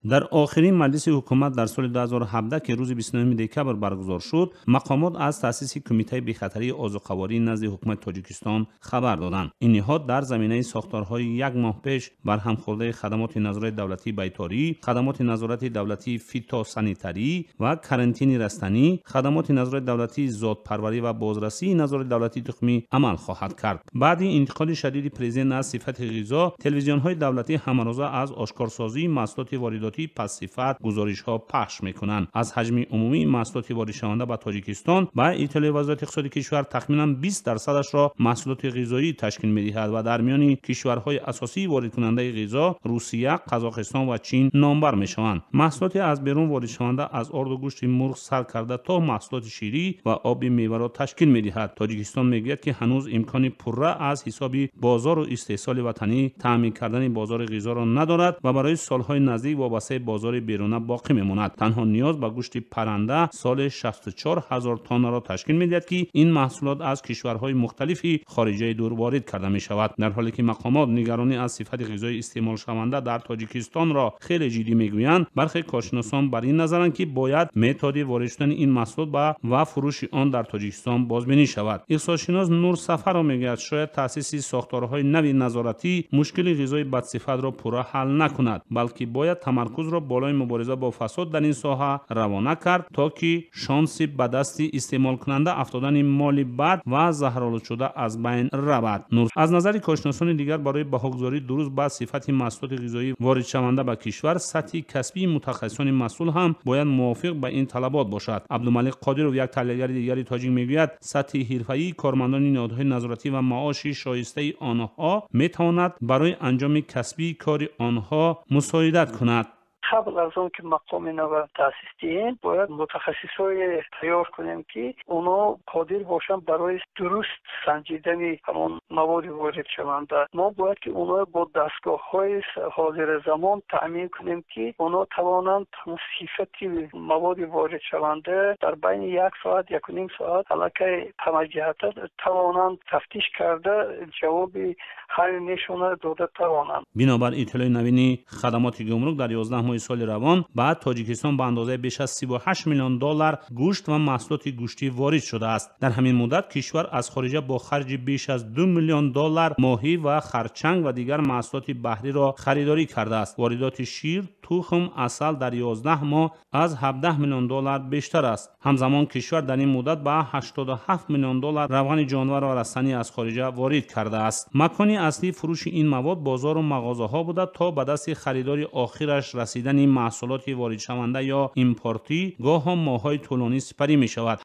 در آخرین مجلس حکومت در سال 2017 که روز 29 دکبر برگزار شد، مقامات از تأسیس کمیته بی‌خطری عضوخواری نزد حکومت تاجیکستان خبر دادند. این نهاد در زمینه ساختارهای یک ماه پیش برهم خورده خدمات نظارت دولتی بیطاری، خدمات نظارت دولتی فیتوسانیتری و کرنتین رستنی، خدمات نظارت دولتی زادپروری و بازرسی نظارت دولتی تخمی عمل خواهد کرد. بعد انتقاد شدید پرزیدنت از صفت غذا، تلویزیون‌های دولتی همروزه از آشکارسازی محصولات وارداتی پس صفت گزارش‌ها پخش می‌کنند. از حجم عمومی محصولات وارد شونده به تاجیکستان به اطلاع وزارت اقتصاد کشور تخمیناً 20% را محصولات غذایی تشکیل می‌دهد و در میان کشورهای اساسی وارد کننده غذا روسیه، قزاقستان و چین نامبر می‌شوند. محصولات از بیرون وارد شونده از آرد و گوشت مرغ سر کرده تا محصولات شیری و آب میوه را تشکیل می‌دهد. تاجیکستان می‌گوید که هنوز امکان پرره از حساب بازار و استحصال وطنی تامین کردن بازار غذا را ندارد و برای سال‌های نزدیک وابسته بازار بیرونه باقی می‌ماند. تنها نیاز به گوشت پرنده سال 64,000 تن را تشکیل می‌دهد که این محصولات از کشورهای مختلفی خارجه دور وارد کرده می‌شود. در حالی که مقامات نگرانی از صفت غذایی استعمال شونده در تاجیکستان را خیلی جدی می‌گویند، برخی کارشناسان بر این نظرند که باید متد وارد شدن این محصولات و فروش آن در تاجیکستان بازبینی شود. اقتصادشناس نور سفر می‌گوید شاید تأسیس ساختارهای نوی نظارتی مشکل غذای بدصفت را پورا حل نکند، بلکه باید تمرکز را بالای مبارزه با فساد در این ساحه روانه کرد تا که شانس به دست استعمال کننده افتادن مال بد و زهرآلود شده از بین رود. از نظر کارشناسان دیگر برای بهاگذاری درست به صفت محصولات غذایی وارد شونده به کشور، سطح کسبی متخصصان مسئول هم باید موافق به این طلبات باشد. عبدالملک قادرov یک تحلیلگر دیگری تاجیک میگوید سطح حرفه‌ای کارمندان نهادهای نظارتی و معاش شایسته آنها میتواند برای انجام کسبی کار آنها مساعدت کند. قبل از اون که مقام نو تاسیس دهیم باید متخصصای تیار کنیم که اونا قادر باشن برای درست سنجیدن همون مواد وارد شونده. ما باید که اونا با دستگاه های حاضر زمان تأمین کنیم که اونا توانند صفت مواد وارد شونده در بین 1 ساعت 1.5 ساعت علاقه همه جهت توانند تفتیش کرده جواب هر نشونه داده توانند. بنابر اطلاع نوین خدمات گمرک در 11 ماه سال روان بعد تاجیکستان به اندازه بیش از 38 میلیون دلار گوشت و محصولات گوشتی وارد شده است. در همین مدت کشور از خارج با خرج بیش از 2 میلیون دلار ماهی و خرچنگ و دیگر محصولات بحری را خریداری کرده است. واردات شیر، تخم، عسل در 11 ماه از 17 میلیون دلار بیشتر است. همزمان کشور در این مدت به 87 میلیون دلار روغن جانور و رستنی از خارج وارد کرده است. مکانی اصلی فروش این مواد بازار و مغازه ها بوده تا به دست خریدار آخرش رسیدن این محصولات وارد شونده یا ایمپورتی گاه هم ماه‌های طولانی سپری می شود.